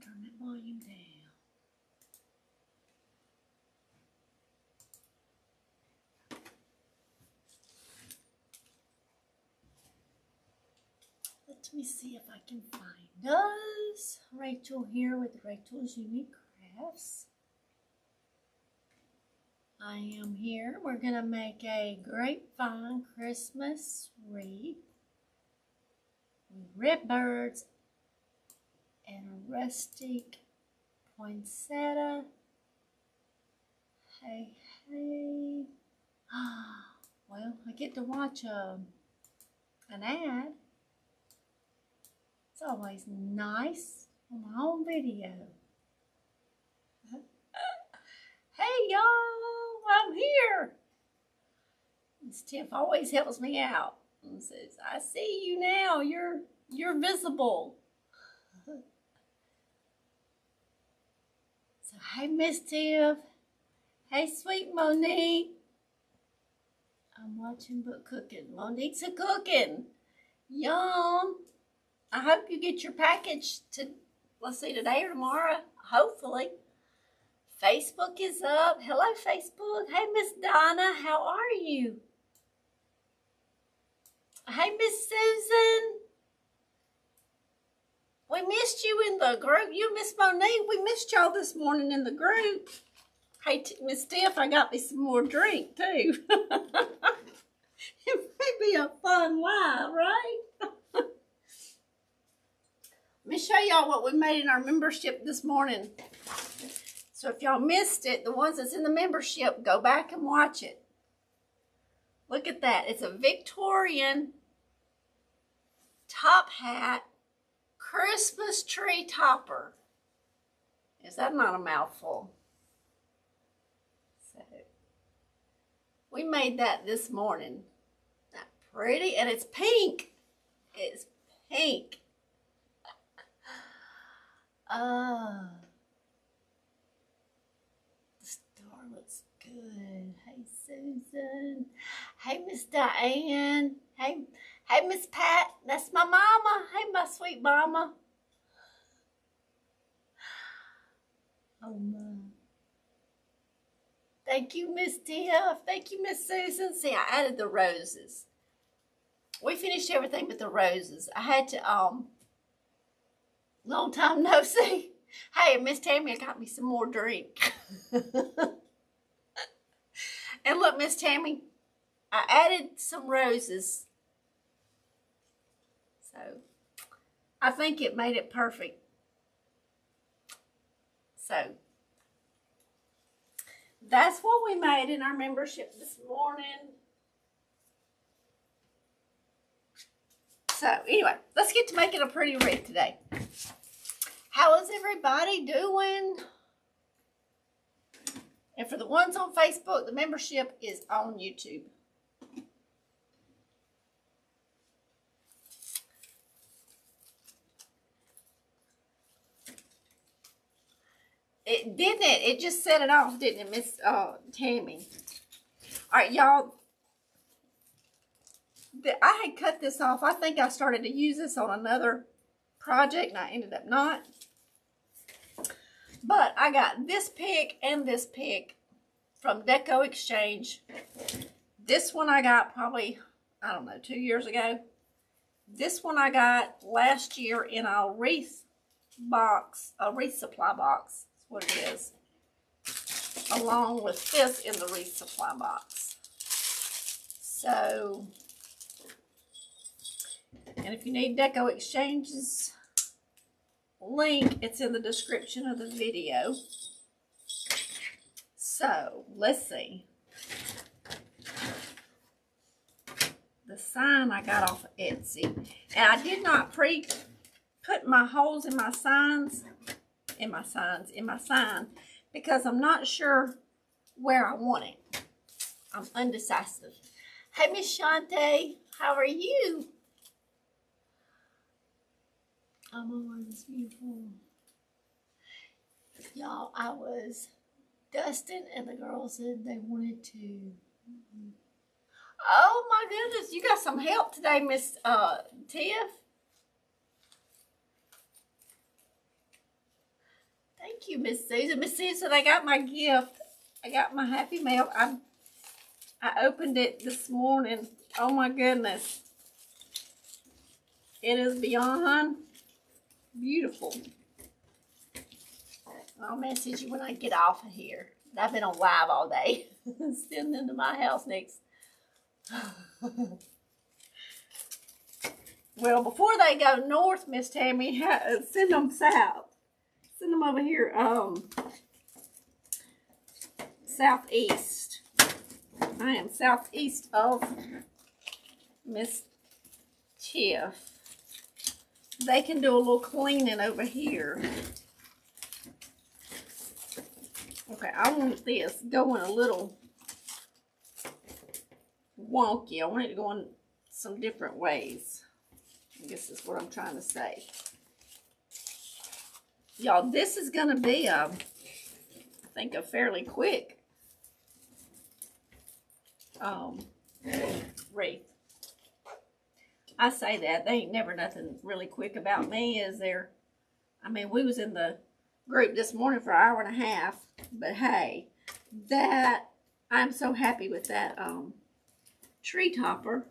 turn that volume down. Let me see if I can find us. Rachel here with Rachelsuniquecrafts. I am here. We're going to make a grapevine Christmas wreath with red birds and a rustic poinsettia. Hey, hey. Well, I get to watch an ad. It's always nice on my own video. Hey y'all, I'm here. Miss Tiff always helps me out and says, I see you now, you're visible. So hey Miss Tiff, hey sweet Monique. I'm watching but cooking. Monique's a cooking. Yum. I hope you get your package to, let's see, today or tomorrow, hopefully. Facebook is up. Hello, Facebook. Hey, Miss Donna, how are you? Hey, Miss Susan. We missed you in the group. You, Miss Monique, we missed y'all this morning in the group. Hey, Miss Steph, I got me some more drink, too. It may be a fun live, right? Let me show y'all what we made in our membership this morning. So if y'all missed it, the ones that's in the membership, go back and watch it. Look at that. It's a Victorian top hat Christmas tree topper. Is that not a mouthful? So we made that this morning. Isn't that pretty? And it's pink. It's pink. The star looks good. Hey, Susan. Hey, Miss Diane. Hey, Miss Pat. That's my mama. Hey, my sweet mama. Oh, my. Thank you, Miss Tiff. Thank you, Miss Susan. See, I added the roses. We finished everything but the roses. I had to, long time no see. Hey, Miss Tammy, I got me some more drink. And look, Miss Tammy, I added some roses. So, I think it made it perfect. So, that's what we made in our membership this morning. So, anyway, let's get to making a pretty wreath today. How is everybody doing? And for the ones on Facebook, the membership is on YouTube. It didn't it? It just set it off, didn't it, Miss Tammy? All right, y'all. I had cut this off. I think I started to use this on another project, and I ended up not. But I got this pick and this pick from Deco Exchange. This one I got probably, I don't know, 2 years ago. This one I got last year in a wreath box, a wreath supply box. That's what it is. Along with this in the wreath supply box. So, and if you need Deco Exchange's link, it's in the description of the video. So, let's see. The sign I got off of Etsy. And I did not put my holes in my signs, in my sign, because I'm not sure where I want it. I'm undecisive. Hey, Miss Shante, how are you? I'm always beautiful. Y'all, I was dusting and the girls said they wanted to. Oh my goodness, you got some help today, Miss Tiff. Thank you, Miss Susan. Miss Susan, I got my gift. I got my Happy Mail. I opened it this morning. Oh my goodness. It is beyond beautiful. I'll message you when I get off of here. I've been on live all day. Sitting into my house next. Well, before they go north, Miss Tammy, send them south. Send them over here, southeast. I am southeast of Miss Tiff. They can do a little cleaning over here. Okay, I want this going a little wonky. I want it to go in some different ways. I guess that's what I'm trying to say. Y'all, this is going to be I think a fairly quick wreath. I say that. There ain't never nothing really quick about me, is there? I mean, we was in the group this morning for an hour and a half, but hey, I'm so happy with that tree topper.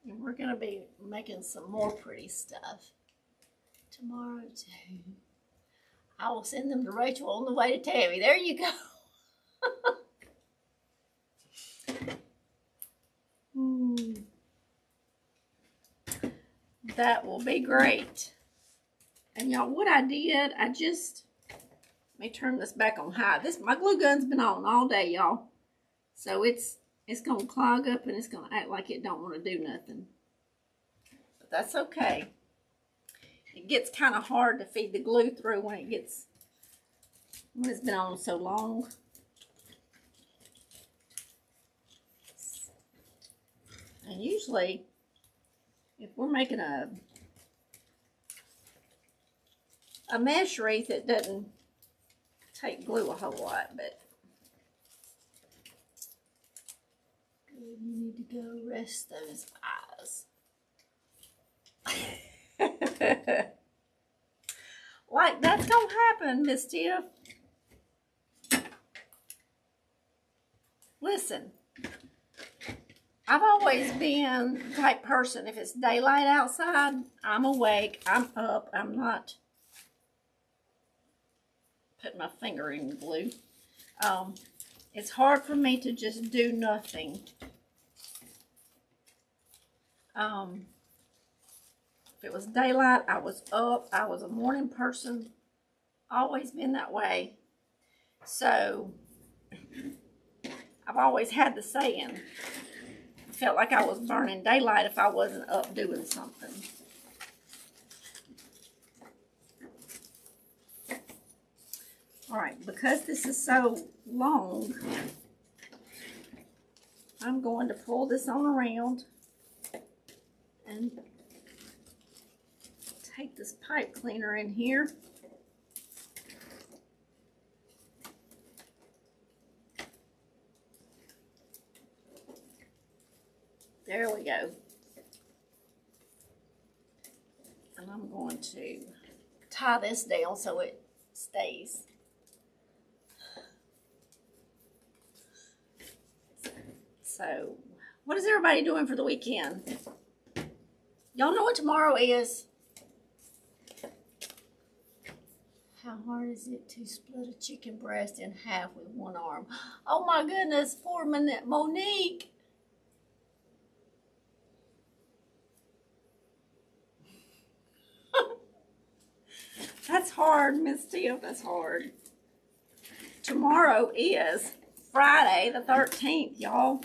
And we're going to be making some more pretty stuff tomorrow too. I will send them to Rachel on the way to Tammy. There you go. That will be great. And y'all, what I did, let me turn this back on high. My glue gun's been on all day, y'all. So it's going to clog up and it's going to act like it don't want to do nothing. But that's okay. It gets kind of hard to feed the glue through when it's been on so long. And usually, if we're making a mesh wreath, it doesn't take glue a whole lot, but you need to go rest those eyes. Like that's gonna happen, Miss Tiff. Listen, I've always been the type person, if it's daylight outside, I'm awake, I'm up, I'm not putting my finger in glue. It's hard for me to just do nothing. If it was daylight, I was up. I was a morning person. Always been that way. So, I've always had the saying. I felt like I was burning daylight if I wasn't up doing something. Alright, because this is so long, I'm going to pull this on around and take this pipe cleaner in here. There we go. And I'm going to tie this down so it stays. So, what is everybody doing for the weekend? Y'all know what tomorrow is? How hard is it to split a chicken breast in half with one arm? Oh my goodness, poor Monique. That's hard, Miss Tiff, that's hard. Tomorrow is Friday the 13th, y'all.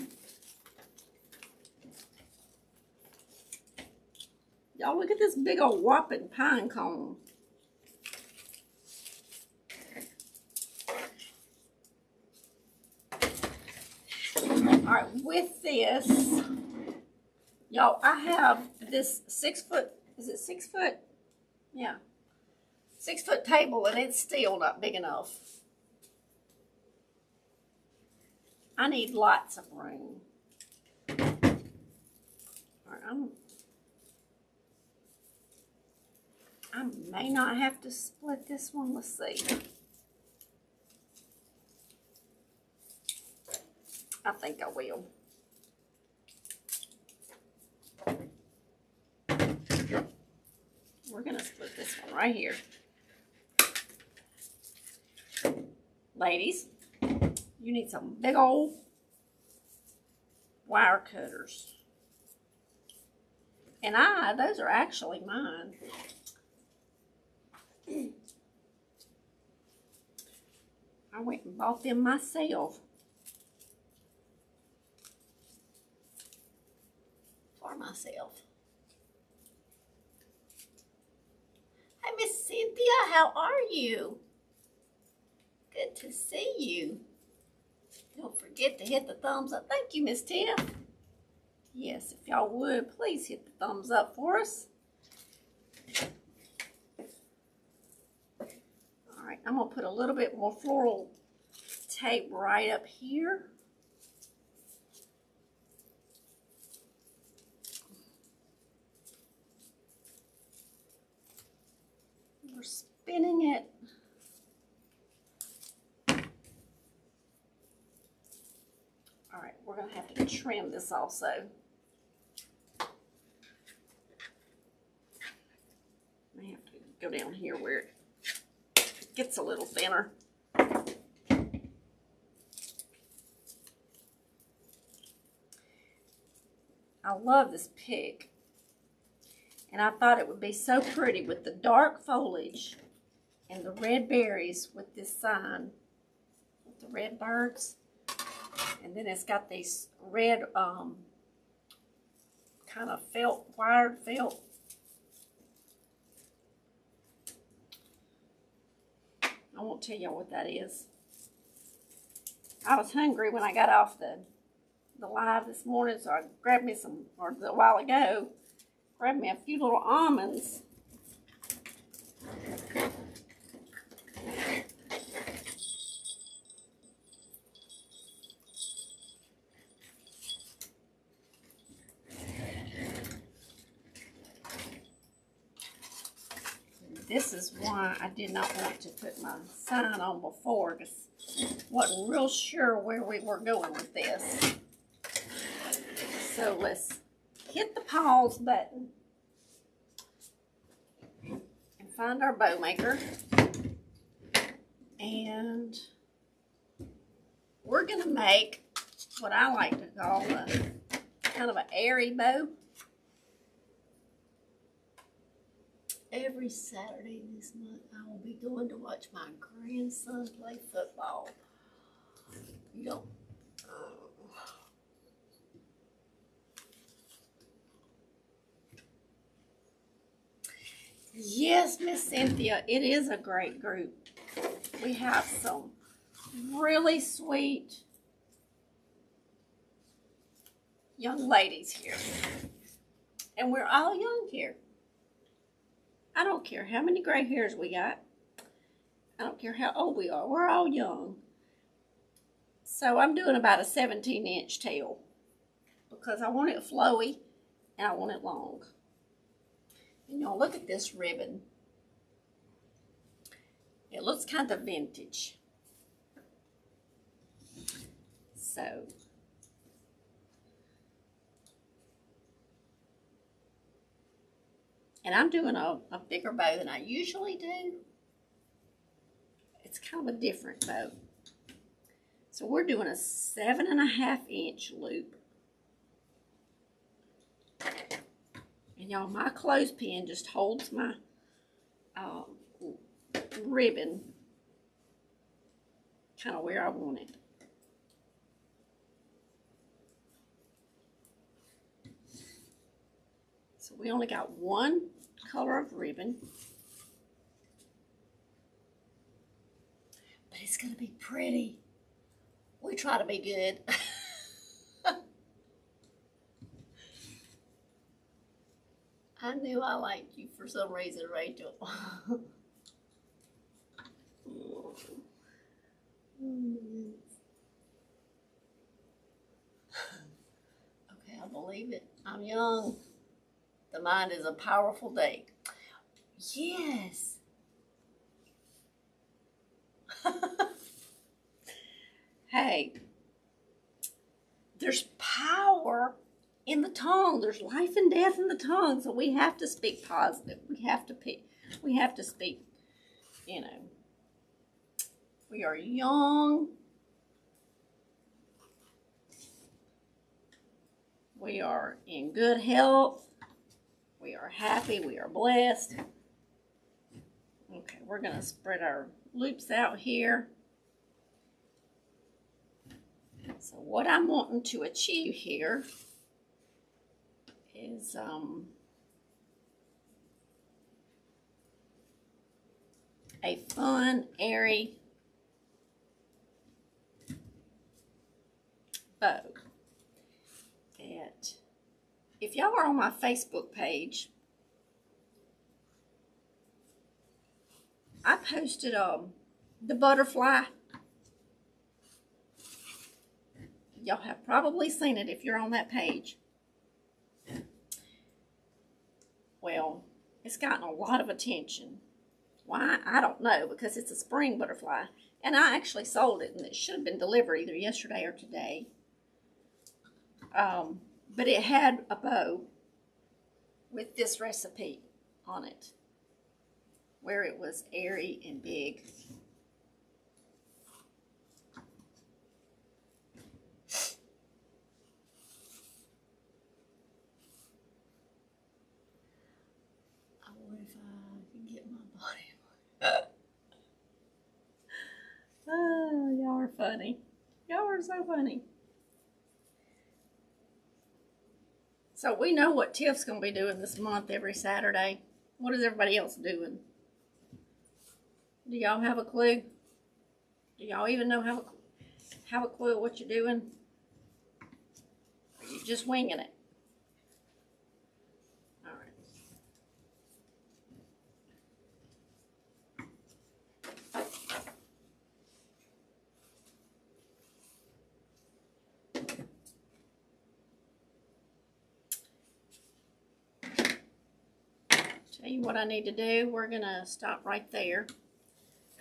Y'all look at this big old whopping pine cone. Alright, with this, y'all, I have this 6 foot, is it 6 foot? Yeah. 6 foot table and it's still not big enough. I need lots of room. I may not have to split this one. Let's see. I think I will. We're going to split this one right here. Ladies, you need some big old wire cutters. And those are actually mine. I went and bought them myself. For myself. Hi, Miss Cynthia, how are you? Good to see you. Don't forget to hit the thumbs up. Thank you, Miss Tiff. Yes, if y'all would, please hit the thumbs up for us. All right, I'm going to put a little bit more floral tape right up here. We're spinning it. All right, we're going to have to trim this also. I have to go down here where it gets a little thinner. I love this pick. And I thought it would be so pretty with the dark foliage and the red berries with this sign with the red birds. And then it's got these red kind of felt, wired felt. I won't tell y'all what that is. I was hungry when I got off the live this morning, so I grabbed me some, or a while ago, grabbed me a few little almonds. This is why I did not want to put my sign on before, because wasn't real sure where we were going with this. So let's hit the pause button and find our bow maker. And we're going to make what I like to call a kind of an airy bow. Every Saturday this month, I will be going to watch my grandson play football. You don't. Yes, Miss Cynthia, it is a great group. We have some really sweet young ladies here. And we're all young here. I don't care how many gray hairs we got. I don't care how old we are. We're all young. So I'm doing about a 17-inch tail because I want it flowy and I want it long. And y'all look at this ribbon. It looks kind of vintage. So and I'm doing a bigger bow than I usually do. It's kind of a different bow. So we're doing a 7.5-inch loop. And y'all, my clothespin just holds my ribbon kind of where I want it. So we only got one color of ribbon. But it's going to be pretty. We try to be good. I knew I liked you for some reason, Rachel. Okay, I believe it. I'm young. The mind is a powerful day. Yes. Hey, there's power in the tongue. There's life and death in the tongue. So we have to speak positive. We have to speak, you know. We are young. We are in good health. We are happy. We are blessed. Okay, we're going to spread our loops out here. So what I'm wanting to achieve here is a fun, airy bow. If y'all are on my Facebook page, I posted the butterfly. Y'all have probably seen it if you're on that page. Well, it's gotten a lot of attention. Why? I don't know, because it's a spring butterfly. And I actually sold it, and it should have been delivered either yesterday or today. But it had a bow with this recipe on it, where it was airy and big. I wonder if I can get my body. Oh, y'all are funny. Y'all are so funny. So we know what Tiff's going to be doing this month every Saturday. What is everybody else doing? Do y'all have a clue? Do y'all even know have a clue what you're doing? Or are you just winging it? All right. Tell you what I need to do. We're going to stop right there.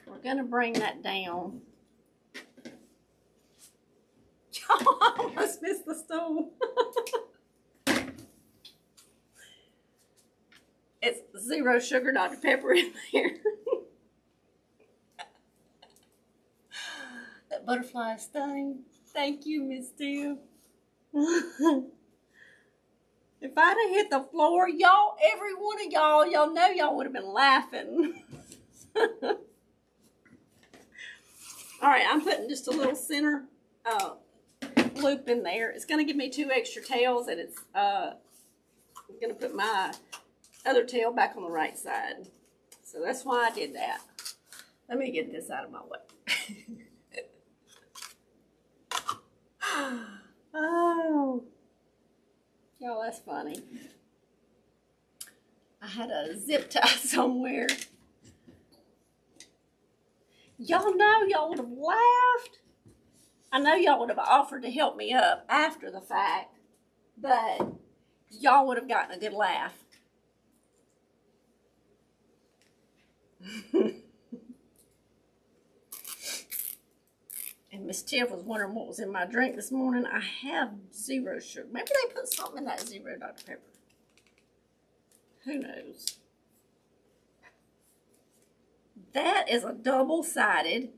We're going to bring that down. I almost missed the stove. It's 0 sugar, Dr. Pepper in there. That butterfly is stunning. Thank you, Miss Tiff. If I'd have hit the floor, y'all, every one of y'all know y'all would have been laughing. All right, I'm putting just a little center loop in there. It's going to give me 2 extra tails, and it's I'm going to put my other tail back on the right side. So that's why I did that. Let me get this out of my way. Oh. Y'all, that's funny. I had a zip tie somewhere. Y'all know y'all would have laughed. I know y'all would have offered to help me up after the fact, but y'all would have gotten a good laugh. And Miss Tiff was wondering what was in my drink this morning. I have 0 sugar. Maybe they put something in that 0 Dr. Pepper. Who knows? That is a double-sided.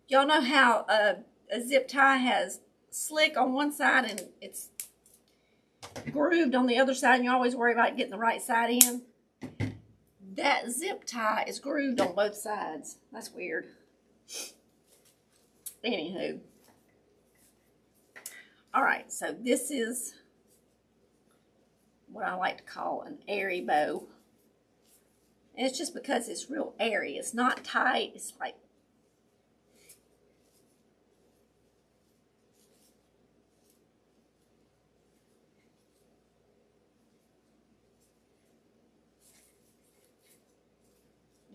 Y'all know how a zip tie has slick on one side and it's grooved on the other side, and you always worry about getting the right side in? That zip tie is grooved on both sides. That's weird. Anywho. All right, so this is what I like to call an airy bow. And it's just because it's real airy. It's not tight. It's like,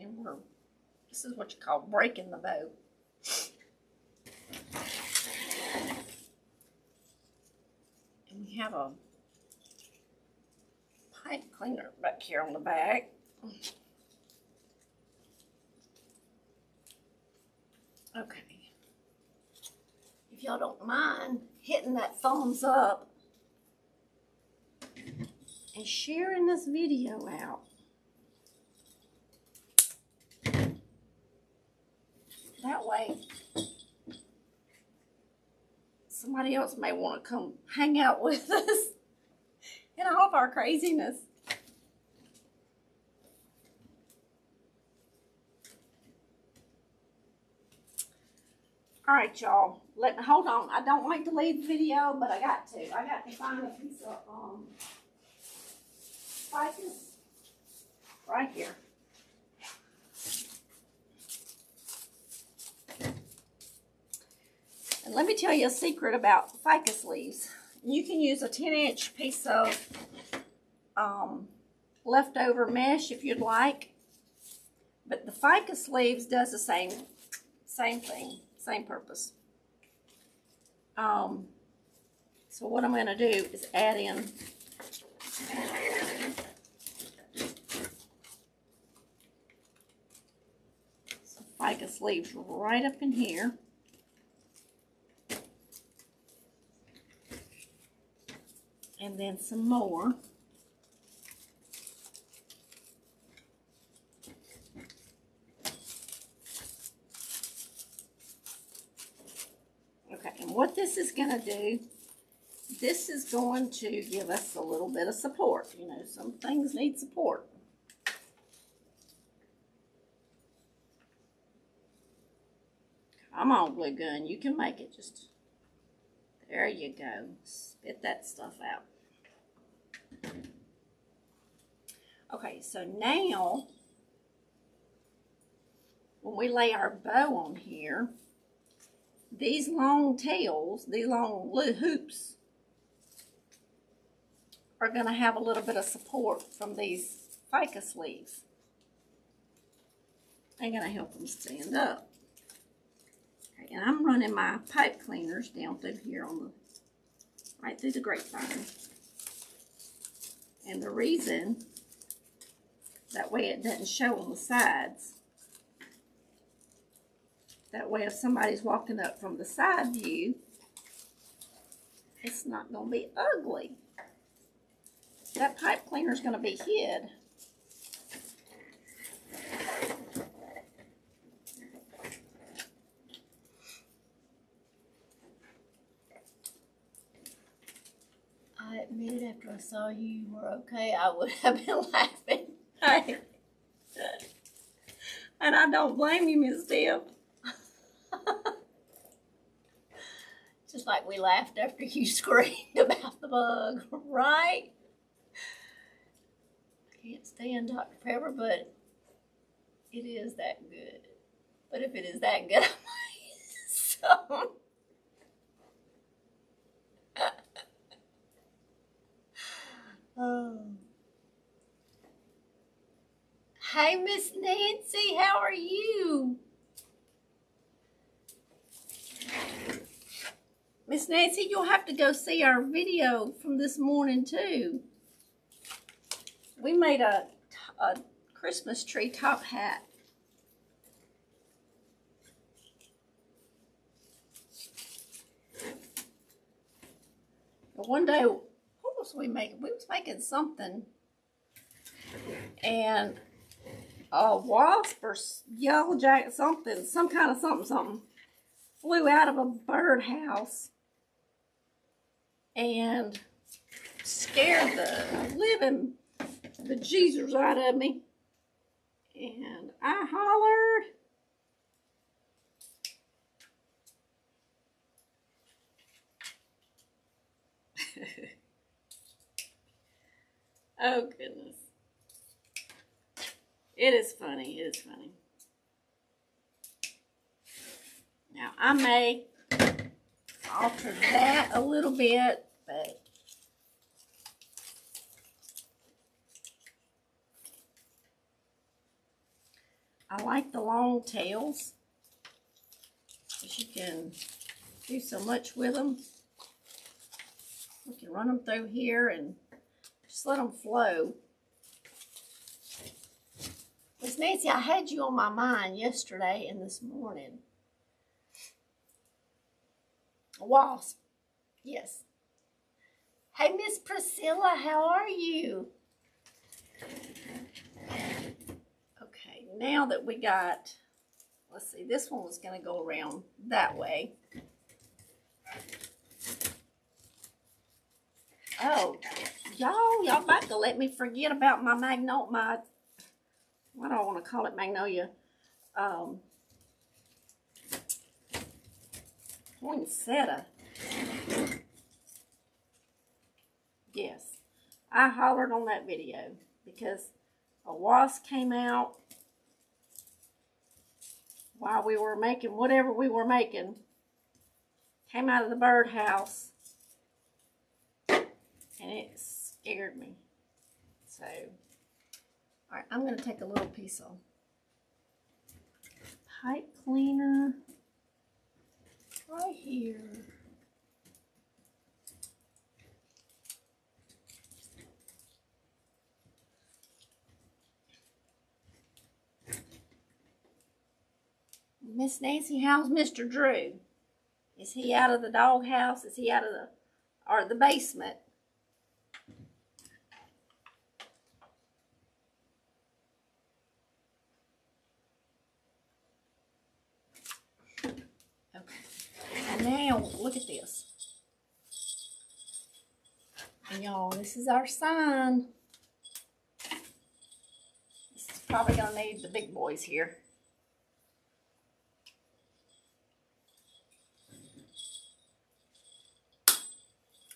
and this is what you call breaking the bow. And we have a pipe cleaner back here on the back. Okay. If y'all don't mind hitting that thumbs up and sharing this video out. That way, somebody else may want to come hang out with us in all of our craziness. All right, y'all. Hold on. I don't like to leave the video, but I got to. I got to find a piece of ficus right here. And let me tell you a secret about ficus leaves. You can use a 10-inch piece of leftover mesh if you'd like. But the ficus leaves does the same thing, same purpose. So what I'm going to do is add in some ficus leaves right up in here. And then some more. Okay, and what this is going to do, this is going to give us a little bit of support. You know, some things need support. Come on, glue gun, you can make it. Just, there you go. Spit that stuff out. Okay, so now, when we lay our bow on here, these long tails, these long hoops, are going to have a little bit of support from these ficus leaves. They're going to help them stand up. Okay, and I'm running my pipe cleaners down through here on the, right through the grapevine. And the reason, that way it doesn't show on the sides. That way if somebody's walking up from the side view, it's not going to be ugly. That pipe cleaner is going to be hid. I admitted after I saw you were okay, I would have been laughing. And I don't blame you, Miss Deb. Just like we laughed after you screamed about the bug, right? I can't stand Dr. Pepper, but it is that good. But if it is that good, I might some. Oh. Hey, Miss Nancy, how are you? Miss Nancy, you'll have to go see our video from this morning too. We made a Christmas tree top hat. But one day, what was we making? We was making something, and a wasp or yellow jacket, something, some kind of something, flew out of a birdhouse and scared the bejesus out of me. And I hollered. Oh, goodness. It is funny. It is funny. Now, I may alter that a little bit, but I like the long tails, because you can do so much with them. We can run them through here and Just let them flow. Miss Nancy, I had you on my mind yesterday and this morning. A wasp. Yes. Hey, Miss Priscilla, how are you? Okay, now that we got, let's see, this one was going to go around that way. Oh, y'all about to let me forget about my what do I want to call it, magnolia? Poinsettia. Yes, I hollered on that video because a wasp came out while we were making whatever we were making. Came out of the birdhouse and it scared me. So, all right, I'm going to take a little piece of pipe cleaner right here. Miss Nancy, how's Mr. Drew? Is he out of the doghouse? Is he out of the basement? Okay. And now, look at this. And y'all, this is our sign. This is probably going to need the big boys here.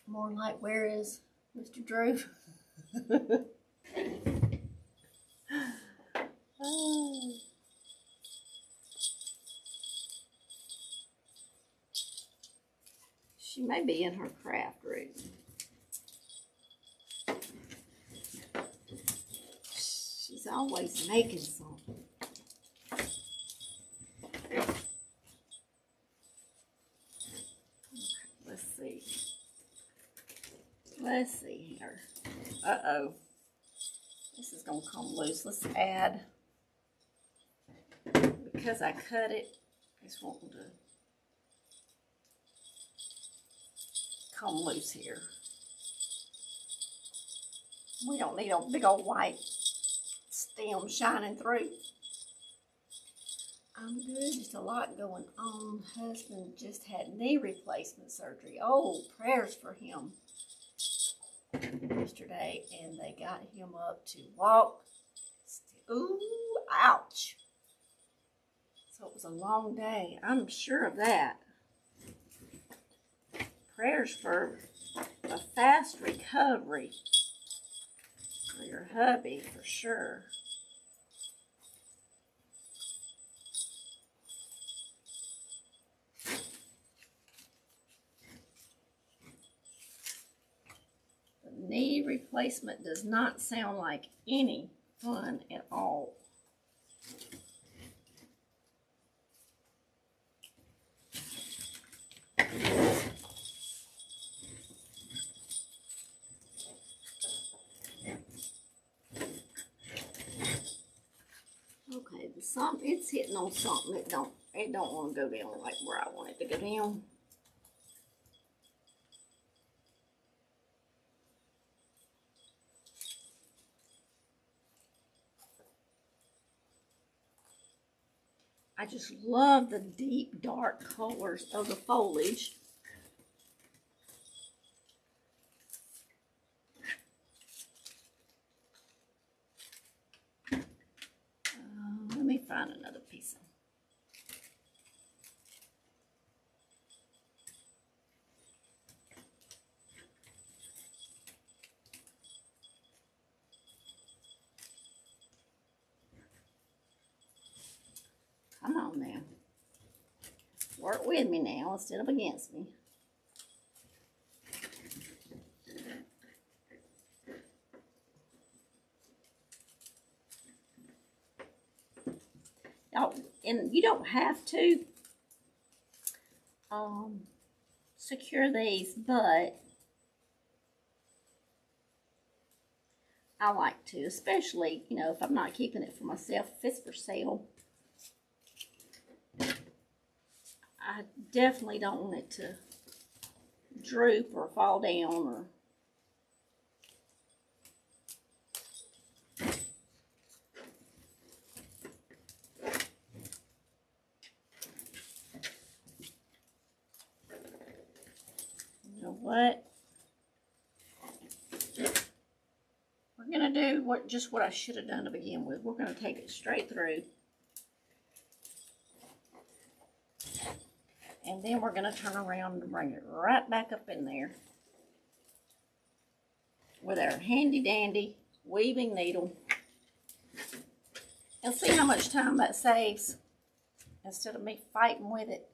More like, where is Mr. Drew? Oh. She may be in her craft room. She's always making something. Let's see. Let's see here. Uh-oh. This is going to come loose. Let's add, because I cut it, it's wanting to come loose here. We don't need a big old white stem shining through. I'm good. Just a lot going on. Husband just had knee replacement surgery. Oh, prayers for him. Yesterday, and they got him up to walk. Ooh, ouch. So it was a long day. I'm sure of that. Prayers for a fast recovery for your hubby, for sure. Knee replacement does not sound like any fun at all. Okay, it's hitting on something that don't want to go down like where I want it to go down. I just love the deep, dark colors of the foliage. Let me find another piece. Come on now. Work with me now instead of against me. Now, and you don't have to secure these, but I like to, especially, you know, if I'm not keeping it for myself, if it's for sale. I definitely don't want it to droop or fall down or... You know what? We're going to do just what I should have done to begin with. We're going to take it straight through. And then we're going to turn around and bring it right back up in there with our handy dandy weaving needle. And see how much time that saves instead of me fighting with it.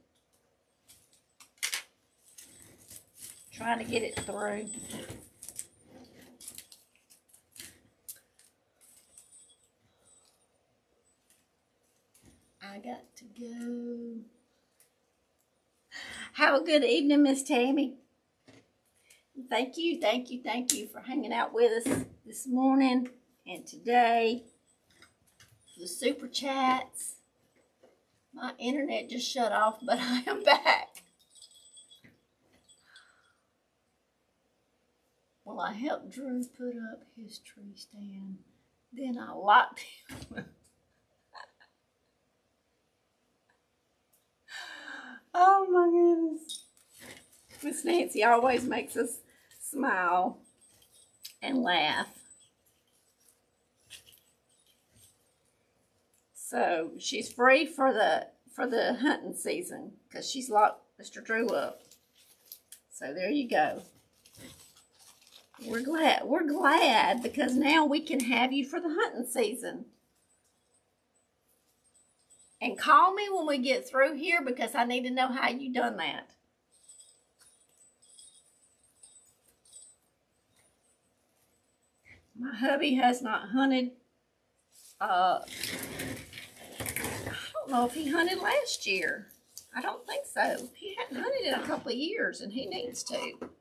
Trying to get it through. I got to go. Have a good evening, Miss Tammy. Thank you for hanging out with us this morning and today. The super chats. My internet just shut off, but I am back. Well, I helped Drew put up his tree stand. Then I locked him. Oh my goodness. Miss Nancy always makes us smile and laugh. So she's free for the hunting season because she's locked Mr. Drew up. So there you go. We're glad because now we can have you for the hunting season. And call me when we get through here because I need to know how you done that. My hubby has not hunted. I don't know if he hunted last year. I don't think so. He hadn't hunted in a couple of years and he needs to.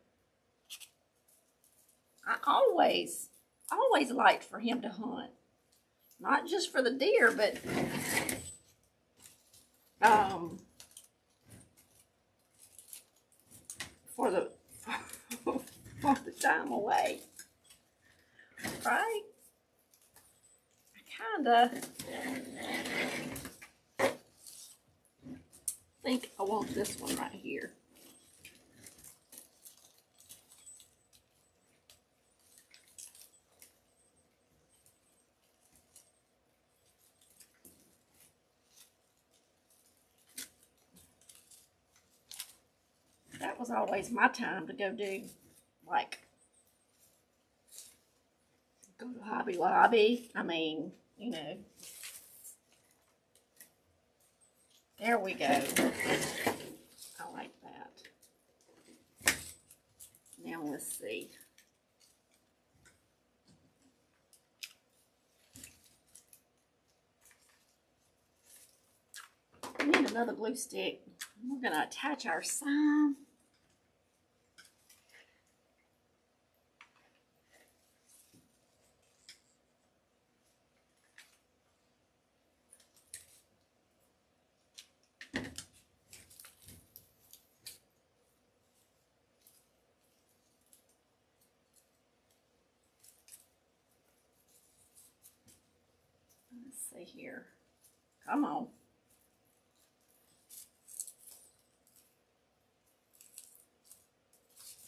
I always liked for him to hunt. Not just for the deer, but for the time away. Right? I kinda think I want this one right here. That was always my time to go do, like, go to Hobby Lobby. I mean, you know. There we go. I like that. Now let's see. We need another glue stick. We're going to attach our sign. Let's see here. Come on.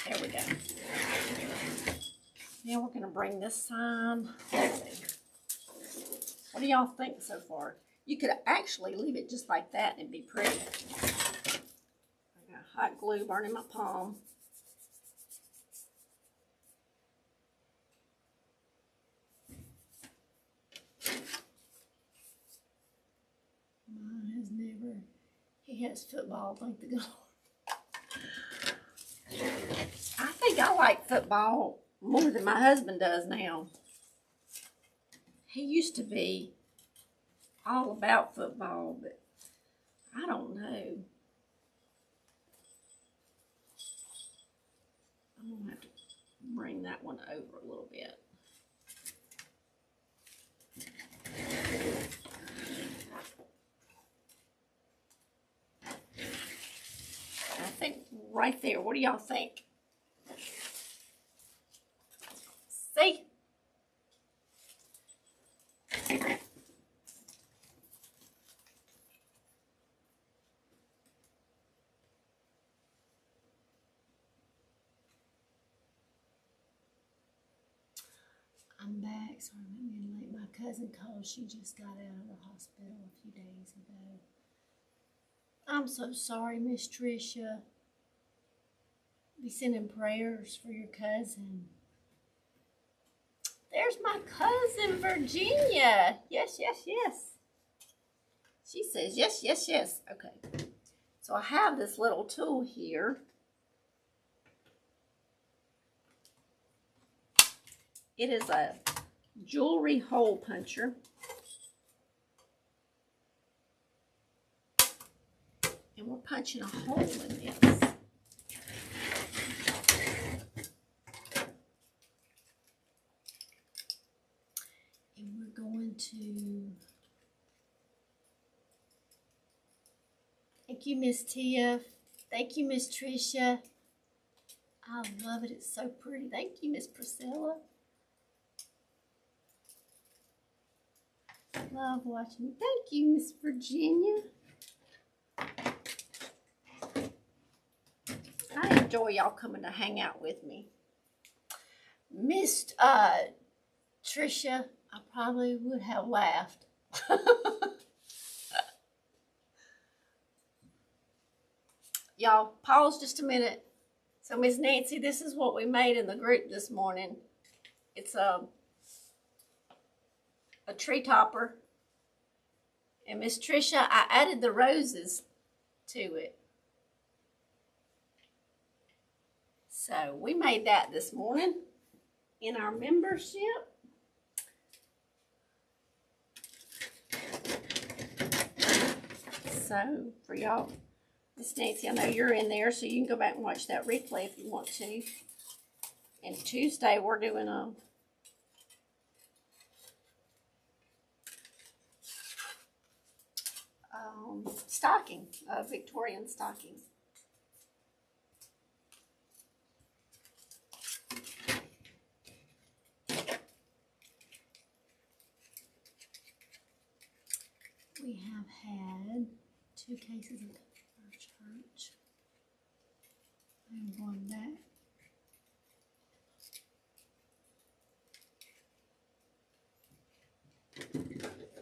There we go. Now we're going to bring this sign. Let's see. What do y'all think so far? You could actually leave it just like that and it'd be pretty. I got hot glue burning my palm. Mine has never. He has football, thank the God. I think I like football more than my husband does now. He used to be all about football, but I don't know. I'm going to have to bring that one over a little bit. right there. What do y'all think? See? I'm back. Sorry about being late. My cousin called. She just got out of the hospital a few days ago. I'm so sorry, Miss Tricia. Be sending prayers for your cousin. There's my cousin, Virginia. Yes, yes, yes. She says yes, yes, yes. Okay. So I have this little tool here. It is a jewelry hole puncher. And we're punching a hole in this. And we're going to... Thank you, Miss Tia. Thank you, Miss Tricia. I love it. It's so pretty. Thank you, Miss Priscilla. Love watching. Thank you, Miss Virginia. I enjoy y'all coming to hang out with me. Miss Tricia, I probably would have laughed. Y'all, pause just a minute. So, Miss Nancy, this is what we made in the group this morning. It's a tree topper. And Miss Tricia, I added the roses to it. So, we made that this morning in our membership. So, for y'all, Miss Nancy, I know you're in there, so you can go back and watch that replay if you want to. And Tuesday, we're doing a stocking, a Victorian stocking. We have had 2 cases of our church. I'm going back.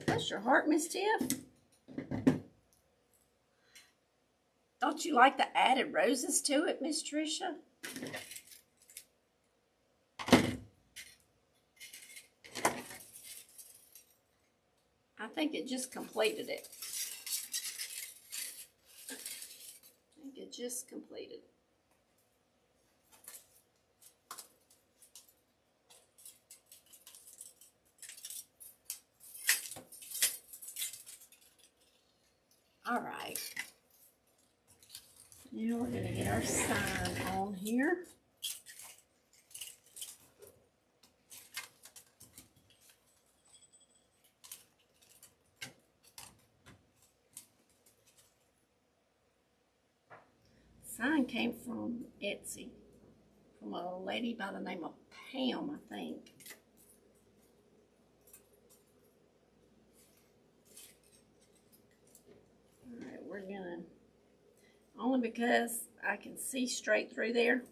Bless your heart, Miss Tiff. Don't you like the added roses to it, Miss Tricia? I think it just completed it. I think it just completed. All right. Now we're going to get our sign on here. Sign came from Etsy, from a lady by the name of Pam, I think. All right, we're gonna, only because I can see straight through there.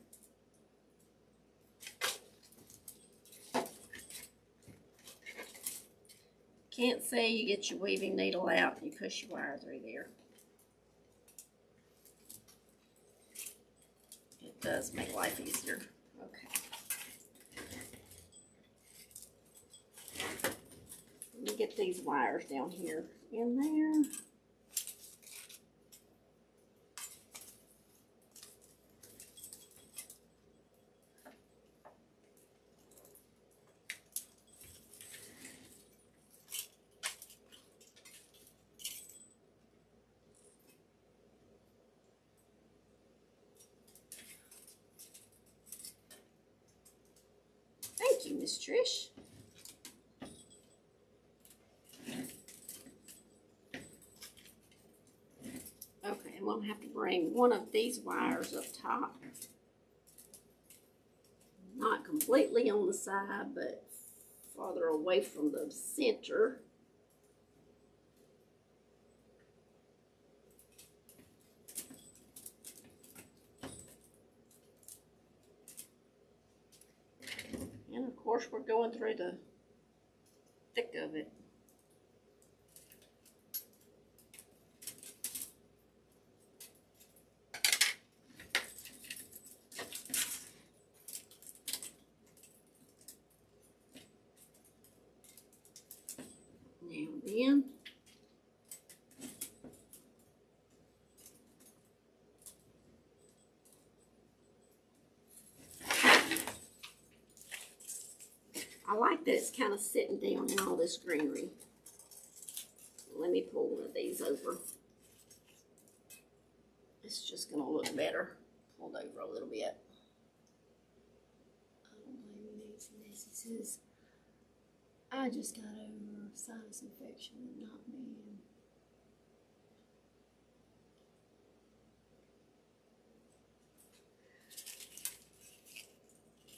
Can't see, you get your weaving needle out, you push your wire through there. It does make life easier. Okay. Let me get these wires down here in there. Thank you, Miss Trish. Okay, I'm gonna have to bring one of these wires up top. Not completely on the side, but farther away from the center. And of course, we're going through the thick of it. Now then, I like that it's kind of sitting down in all this greenery. Let me pull one of these over. It's just going to look better pulled over a little bit. I don't blame you, Nancy. Nancy says, I just got over sinus infection and not me.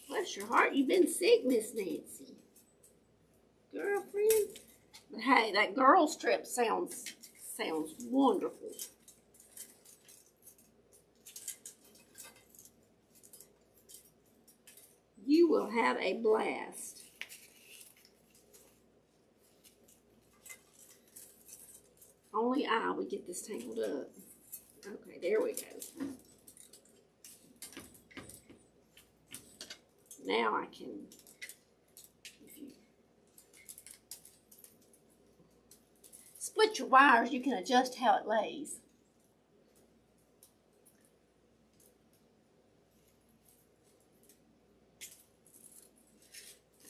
Bless your heart, you've been sick, Miss Nancy. Girlfriend. But hey, that girl strip sounds wonderful. You will have a blast. Only I would get this tangled up. Okay, there we go. Now I can, if you split your wires, you can adjust how it lays.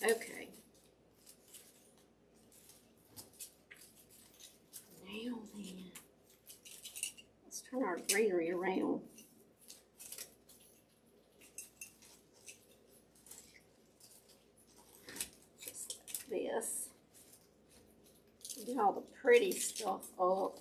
Okay. Now then, let's turn our greenery around. Just like this. Get all the pretty stuff up.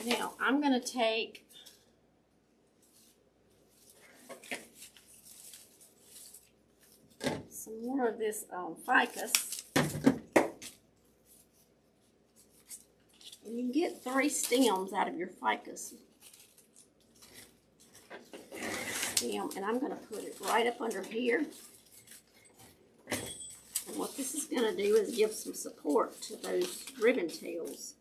Now, I'm going to take some more of this ficus. And you get 3 stems out of your ficus stem, and I'm going to put it right up under here. And what this is going to do is give some support to those ribbon tails.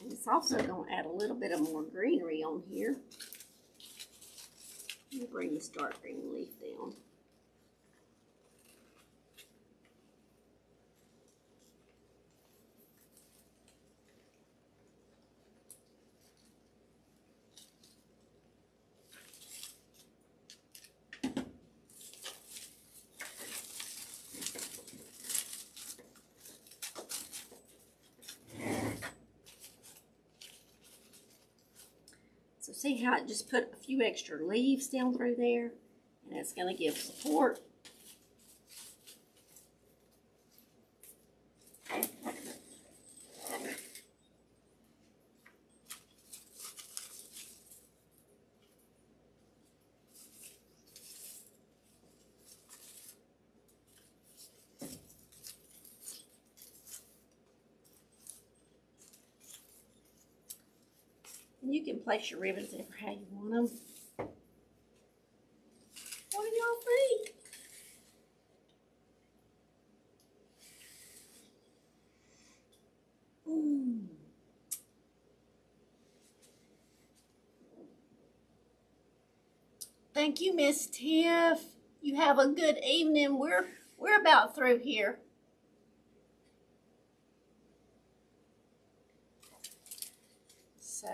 And it's also going to add a little bit of more greenery on here. Let me bring this dark green leaf down. So see how it just put a few extra leaves down through there? And it's going to give support. And you can place your ribbons in how you want them. What do y'all think? Thank you, Miss Tiff. You have a good evening. We're about through here. So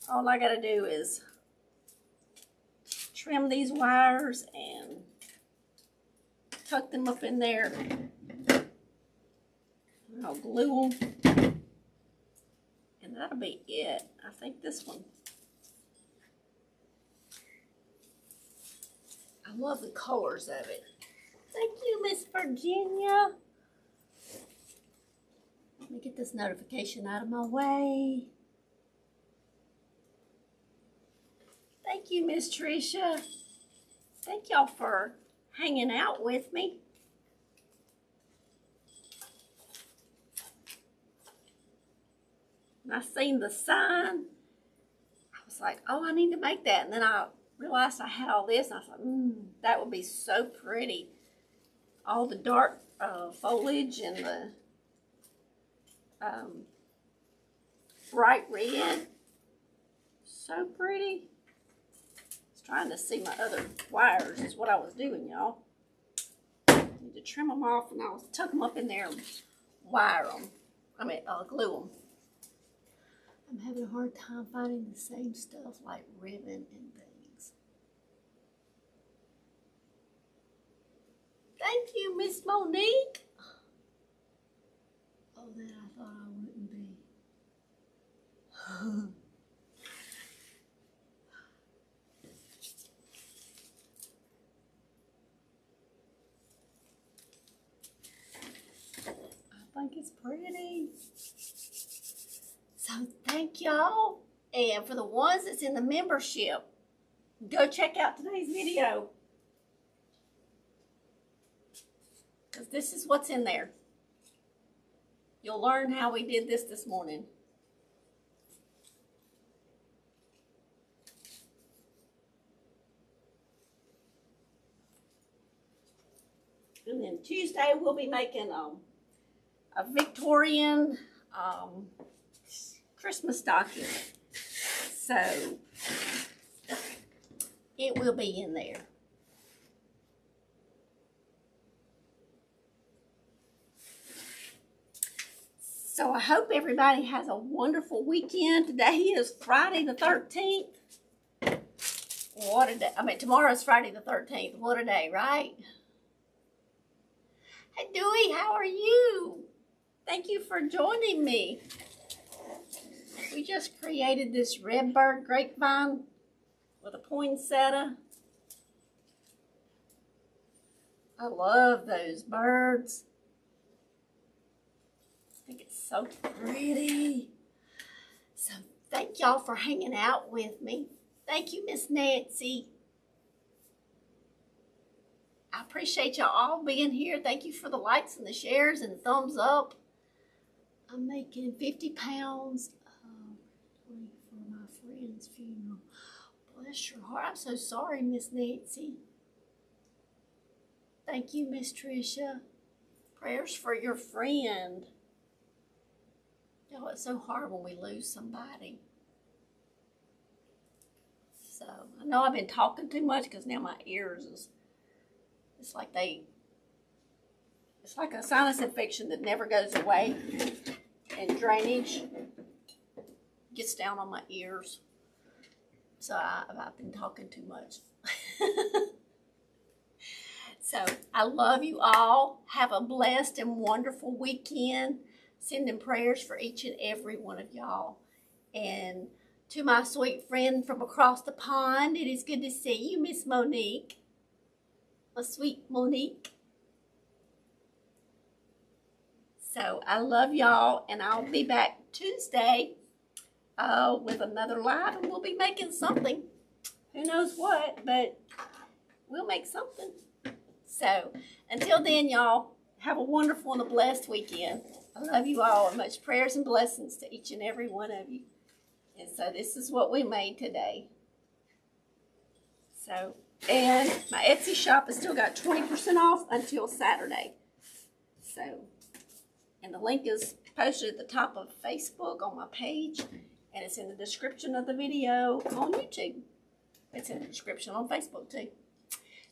all I got to do is trim these wires and tuck them up in there. I'll glue them. And that'll be it. I think this one. I love the colors of it. Thank you, Miss Virginia. Let me get this notification out of my way. Thank you, Miss Tricia. Thank y'all for hanging out with me. And I seen the sign. I was like, oh, I need to make that. And then I realized I had all this. And I thought, that would be so pretty. All the dark foliage and the bright red. So pretty. I was trying to see my other wires is what I was doing, y'all. Need to trim them off and I'll tuck them up in there and wire them. Glue them. I'm having a hard time finding the same stuff like ribbon and things. Thank you, Miss Monique. Oh, that I thought I wouldn't be. I think it's pretty. So thank y'all. And for the ones that's in the membership, go check out today's video. Because this is what's in there. You'll learn how we did this morning. And then Tuesday we'll be making a Victorian Christmas stocking. So it will be in there. So I hope everybody has a wonderful weekend. Today is Friday the 13th. What a day. Tomorrow's Friday the 13th. What a day, right? Hey, Dewey, how are you? Thank you for joining me. We just created this redbird grapevine with a poinsettia. I love those birds. I think it's so pretty. So thank y'all for hanging out with me. Thank you, Miss Nancy. I appreciate y'all all being here. Thank you for the likes and the shares and the thumbs up. I'm making 50 pounds for my friend's funeral. Bless your heart. I'm so sorry, Miss Nancy. Thank you, Miss Tricia. Prayers for your friend. Y'all, it's so hard when we lose somebody. So, I know I've been talking too much because now my ears is, it's like a sinus infection that never goes away. And drainage gets down on my ears. So I've been talking too much. So I love you all. Have a blessed and wonderful weekend. Sending prayers for each and every one of y'all. And to my sweet friend from across the pond, it is good to see you, Miss Monique. My sweet Monique. So I love y'all, and I'll be back Tuesday with another live, and we'll be making something. Who knows what, but we'll make something. So until then, y'all, have a wonderful and a blessed weekend. I love you all, and much prayers and blessings to each and every one of you. And so this is what we made today. So, and my Etsy shop has still got 20% off until Saturday. So, and the link is posted at the top of Facebook on my page, and it's in the description of the video on YouTube. It's in the description on Facebook too.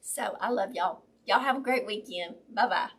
So I love y'all. Y'all have a great weekend. Bye-bye.